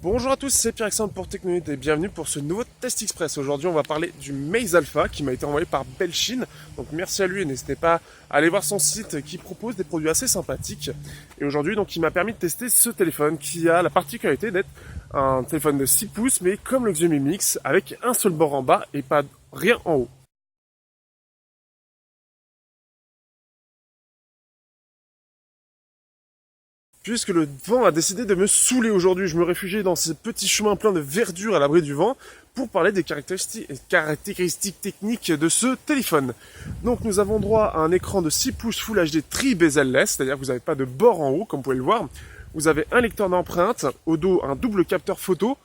Bonjour à tous, c'est Pierre-Alexandre pour Technoïde et bienvenue pour ce nouveau test express. Aujourd'hui, on va parler du Maze Alpha qui m'a été envoyé par Belchine. Donc merci à lui et n'hésitez pas à aller voir son site qui propose des produits assez sympathiques. Et aujourd'hui, donc, il m'a permis de tester ce téléphone qui a la particularité d'être un téléphone de 6 pouces mais comme le Xiaomi Mix avec un seul bord en bas et pas rien en haut. Puisque le vent a décidé de me saouler aujourd'hui, je me réfugiais dans ces petits chemins pleins de verdure à l'abri du vent pour parler des caractéristiques techniques de ce téléphone. Donc nous avons droit à un écran de 6 pouces Full HD tri-bezel-less, c'est-à-dire que vous n'avez pas de bord en haut, comme vous pouvez le voir. Vous avez un lecteur d'empreintes, au dos un double capteur photo.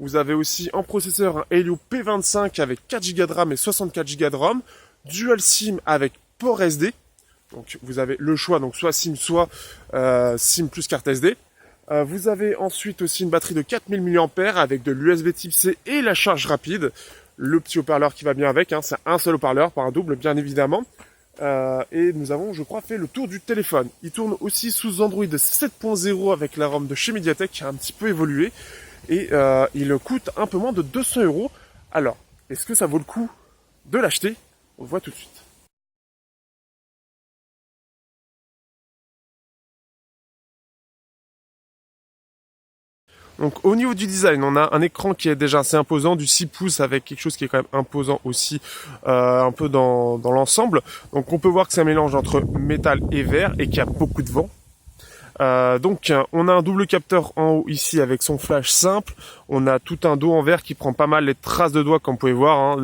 Vous avez aussi en processeur un Helio P25 avec 4 Go de RAM et 64 Go de ROM, Dual SIM avec port SD. Donc vous avez le choix, donc soit SIM, soit SIM plus carte SD. Vous avez ensuite aussi une batterie de 4000 mAh avec de l'USB type C et la charge rapide. Le petit haut-parleur qui va bien avec, c'est un seul haut-parleur, pas un double bien évidemment. Et nous avons, je crois, fait le tour du téléphone. Il tourne aussi sous Android 7.0 avec la ROM de chez Mediatek qui a un petit peu évolué. Et il coûte un peu moins de 200 €. Alors, est-ce que ça vaut le coup de l'acheter? On le voit tout de suite. Donc au niveau du design, on a un écran qui est déjà assez imposant, du 6 pouces avec quelque chose qui est quand même imposant aussi un peu dans l'ensemble. Donc on peut voir que c'est un mélange entre métal et verre et qu'il y a beaucoup de vent. Donc on a un double capteur en haut ici avec son flash simple. On a tout un dos en verre qui prend pas mal les traces de doigts comme vous pouvez voir.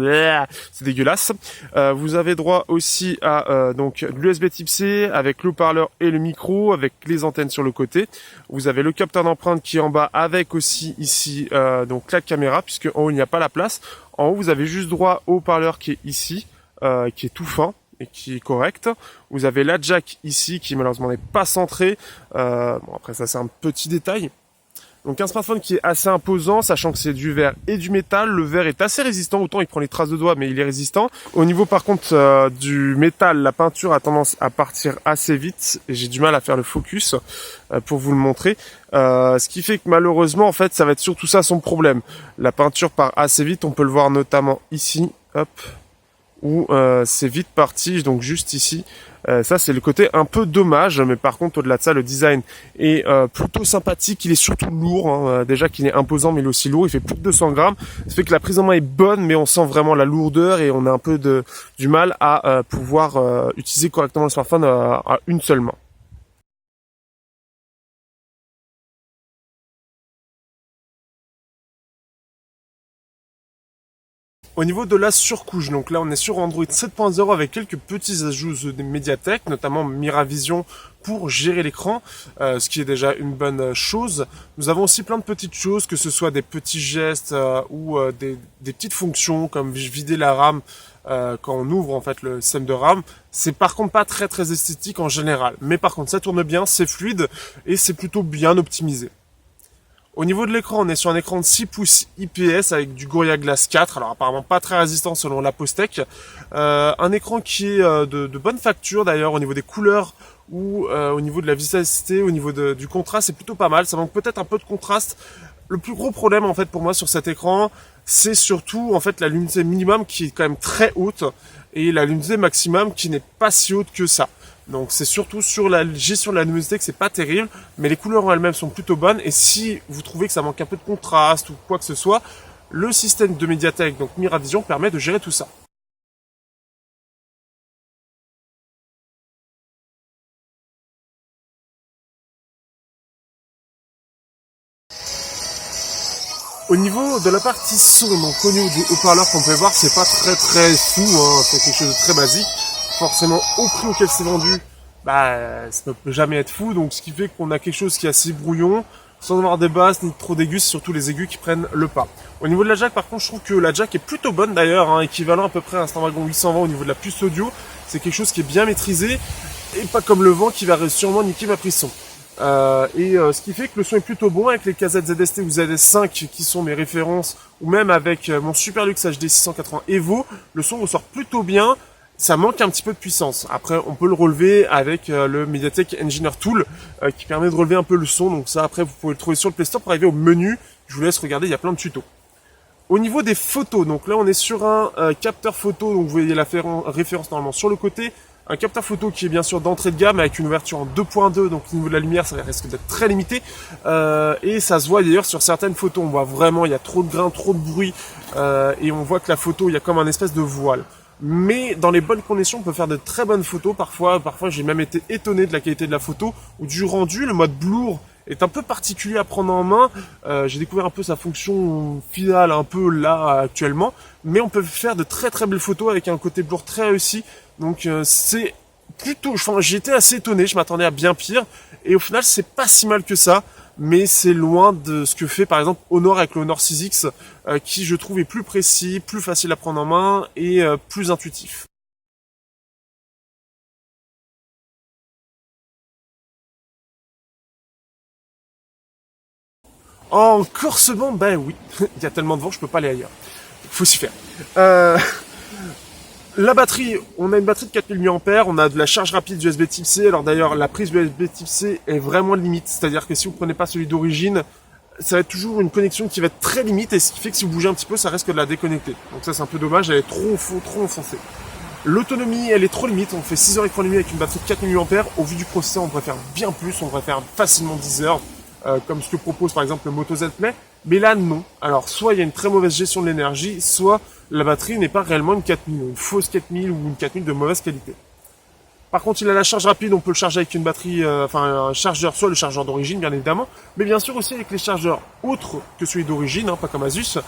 C'est dégueulasse. Vous avez droit aussi à donc l'USB type C avec le haut-parleur et le micro avec les antennes sur le côté. Vous avez le capteur d'empreinte qui est en bas avec aussi ici donc la caméra puisque en haut il n'y a pas la place. En haut vous avez juste droit au haut-parleur qui est ici qui est tout fin et qui est correct. Vous avez la jack ici qui malheureusement n'est pas centrée. Bon après ça c'est un petit détail. Donc un smartphone qui est assez imposant, sachant que c'est du verre et du métal. Le verre est assez résistant, autant il prend les traces de doigts, mais il est résistant. Au niveau par contre du métal, la peinture a tendance à partir assez vite et j'ai du mal à faire le focus pour vous le montrer. Ce qui fait que malheureusement en fait ça va être surtout ça son problème. La peinture part assez vite, on peut le voir notamment ici. Hop. Où c'est vite parti, donc juste ici. Ça c'est le côté un peu dommage, mais par contre au-delà de ça le design est plutôt sympathique, il est surtout lourd, déjà qu'il est imposant mais il est aussi lourd, il fait plus de 200 grammes, ça fait que la prise en main est bonne mais on sent vraiment la lourdeur et on a un peu du mal à pouvoir utiliser correctement le smartphone à une seule main. Au niveau de la surcouche, donc là on est sur Android 7.0 avec quelques petits ajouts de Mediatek, notamment Miravision pour gérer l'écran, ce qui est déjà une bonne chose. Nous avons aussi plein de petites choses, que ce soit des petits gestes ou des petites fonctions comme vider la RAM quand on ouvre en fait le système de RAM. C'est par contre pas très esthétique en général, mais par contre ça tourne bien, c'est fluide et c'est plutôt bien optimisé. Au niveau de l'écran, on est sur un écran de 6 pouces IPS avec du Gorilla Glass 4, alors apparemment pas très résistant selon la Postec. Un écran qui est de bonne facture d'ailleurs au niveau des couleurs ou au niveau de la vivacité, au niveau du contraste, c'est plutôt pas mal. Ça manque peut-être un peu de contraste. Le plus gros problème en fait pour moi sur cet écran, c'est surtout en fait la luminosité minimum qui est quand même très haute et la luminosité maximum qui n'est pas si haute que ça. Donc c'est surtout sur la gestion de la luminosité que c'est pas terrible, mais les couleurs en elles-mêmes sont plutôt bonnes. Et si vous trouvez que ça manque un peu de contraste ou quoi que ce soit, le système de Mediatek, donc Miravision, permet de gérer tout ça. Au niveau de la partie son, donc au niveau du haut-parleur qu'on peut voir, c'est pas très fou, c'est quelque chose de très basique. Forcément, au prix auquel c'est vendu, ça ne peut jamais être fou, donc ce qui fait qu'on a quelque chose qui est assez brouillon, sans avoir des basses ni trop d'aigus, c'est surtout les aigus qui prennent le pas. Au niveau de la jack, par contre, je trouve que la jack est plutôt bonne d'ailleurs, équivalent à peu près à un Snapdragon 820 au niveau de la puce audio. C'est quelque chose qui est bien maîtrisé, et pas comme le vent qui va sûrement niquer ma prise son. Ce qui fait que le son est plutôt bon avec les casettes ZST ou ZS5 qui sont mes références, ou même avec mon Superlux HD 680 Evo, le son ressort plutôt bien. Ça manque un petit peu de puissance. Après, on peut le relever avec le Mediatek Engineer Tool qui permet de relever un peu le son. Donc ça, après, vous pouvez le trouver sur le Play Store pour arriver au menu Je vous laisse regarder, il y a plein de tutos. Au niveau des photos, donc là on est sur un capteur photo, donc vous voyez la référence normalement sur le côté. Un capteur photo qui est bien sûr d'entrée de gamme avec une ouverture en 2.2, donc au niveau de la lumière ça risque d'être très limité. Et ça se voit d'ailleurs sur certaines photos, on voit vraiment il y a trop de grains, trop de bruit, et on voit que la photo il y a comme un espèce de voile. Mais dans les bonnes conditions on peut faire de très bonnes photos, parfois j'ai même été étonné de la qualité de la photo ou du rendu. Le mode blur est un peu particulier à prendre en main. J'ai découvert un peu sa fonction finale un peu là actuellement, mais on peut faire de très très belles photos avec un côté blur très réussi. Donc c'est plutôt, j'étais assez étonné, je m'attendais à bien pire, et au final c'est pas si mal que ça, mais c'est loin de ce que fait par exemple Honor avec le Honor 6X, qui je trouve est plus précis, plus facile à prendre en main et plus intuitif. Encore ce vent, ben oui, il y a tellement de vent, je peux pas aller ailleurs. Faut s'y faire. La batterie, on a une batterie de 4000 mAh, on a de la charge rapide USB Type C. Alors d'ailleurs, la prise USB Type C est vraiment limite. C'est-à-dire que si vous prenez pas celui d'origine, ça va être toujours une connexion qui va être très limite, et ce qui fait que si vous bougez un petit peu, ça risque de la déconnecter. Donc ça c'est un peu dommage, elle est trop enfoncée. L'autonomie, elle est trop limite. On fait 6 heures écran nuit avec une batterie de 4000 mAh. Au vu du processeur, on devrait faire bien plus, on devrait faire facilement 10 heures. Comme ce que propose par exemple le Moto Z Play, mais là non. Alors soit il y a une très mauvaise gestion de l'énergie, soit la batterie n'est pas réellement une 4000, une fausse 4000 ou une 4000 de mauvaise qualité. Par contre, il a la charge rapide, on peut le charger avec une batterie, un chargeur, soit le chargeur d'origine bien évidemment, mais bien sûr aussi avec les chargeurs autres que celui d'origine, pas comme Asus,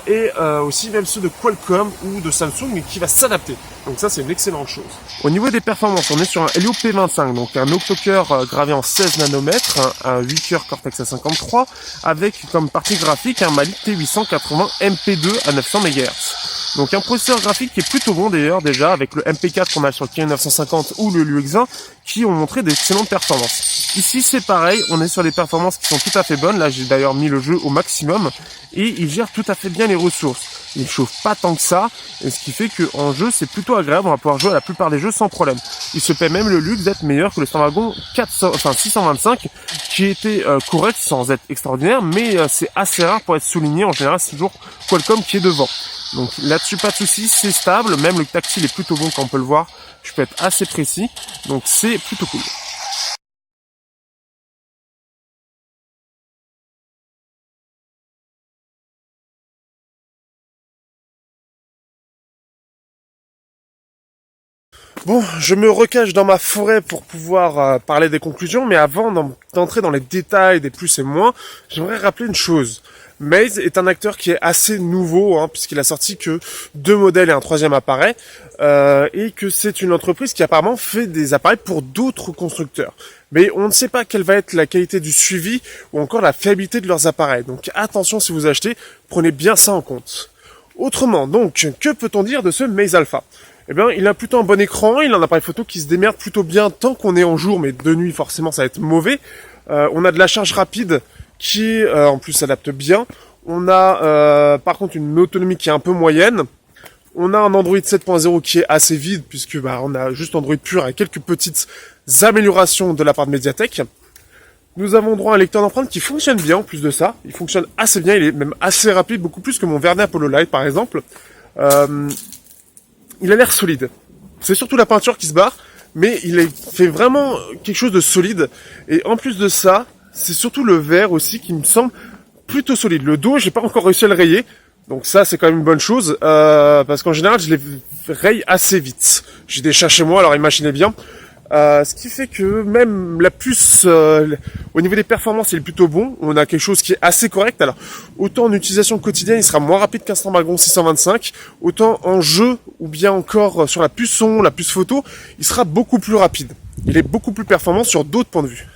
et aussi même ceux de Qualcomm ou de Samsung, mais qui va s'adapter. Donc ça c'est une excellente chose. Au niveau des performances, on est sur un Helio P25, donc un octo-cœur gravé en 16 nanomètres, un 8 cœur Cortex A53, avec comme partie graphique un Mali T880 MP2 à 900 MHz. Donc un processeur graphique qui est plutôt bon d'ailleurs déjà, avec le MP4 qu'on a sur le Kirin 950 ou le Luexin, qui ont montré d'excellentes performances. Ici c'est pareil, on est sur des performances qui sont tout à fait bonnes. Là j'ai d'ailleurs mis le jeu au maximum, et il gère tout à fait bien les ressources. Il chauffe pas tant que ça, et ce qui fait que en jeu c'est plutôt agréable, on va pouvoir jouer à la plupart des jeux sans problème. Il se paie même le luxe d'être meilleur que le Snapdragon 625, qui était correct sans être extraordinaire, mais c'est assez rare pour être souligné. En général c'est toujours Qualcomm qui est devant. Donc là-dessus pas de soucis, c'est stable, même le tactile est plutôt bon comme on peut le voir, je peux être assez précis, donc c'est plutôt cool. Bon, je me recache dans ma forêt pour pouvoir parler des conclusions, mais avant d'entrer dans les détails des plus et moins, j'aimerais rappeler une chose. Maze est un acteur qui est assez nouveau, puisqu'il a sorti que 2 modèles et un 3e appareil, et que c'est une entreprise qui apparemment fait des appareils pour d'autres constructeurs. Mais on ne sait pas quelle va être la qualité du suivi ou encore la fiabilité de leurs appareils. Donc attention, si vous achetez, prenez bien ça en compte. Autrement, donc, que peut-on dire de ce Maze Alpha ? Eh bien, il a plutôt un bon écran, il a un appareil photo qui se démerde plutôt bien tant qu'on est en jour, mais de nuit, forcément, ça va être mauvais. On a de la charge rapide qui, en plus, s'adapte bien. On a, par contre, une autonomie qui est un peu moyenne. On a un Android 7.0 qui est assez vide, puisque on a juste Android pur avec quelques petites améliorations de la part de Mediatek. Nous avons droit à un lecteur d'empreintes qui fonctionne bien, en plus de ça. Il fonctionne assez bien, il est même assez rapide, beaucoup plus que mon Verne Apollo Lite, par exemple. Il a l'air solide. C'est surtout la peinture qui se barre, mais il fait vraiment quelque chose de solide. Et en plus de ça, c'est surtout le verre aussi qui me semble plutôt solide. Le dos, j'ai pas encore réussi à le rayer, donc ça c'est quand même une bonne chose, parce qu'en général je les raye assez vite. J'ai des chats chez moi, alors imaginez bien. Ce qui fait que même la puce, au niveau des performances, il est plutôt bon. On a quelque chose qui est assez correct. Alors, autant en utilisation quotidienne, il sera moins rapide qu'un Snapdragon 625. Autant en jeu, ou bien encore sur la puce son, la puce photo, il sera beaucoup plus rapide. Il est beaucoup plus performant sur d'autres points de vue.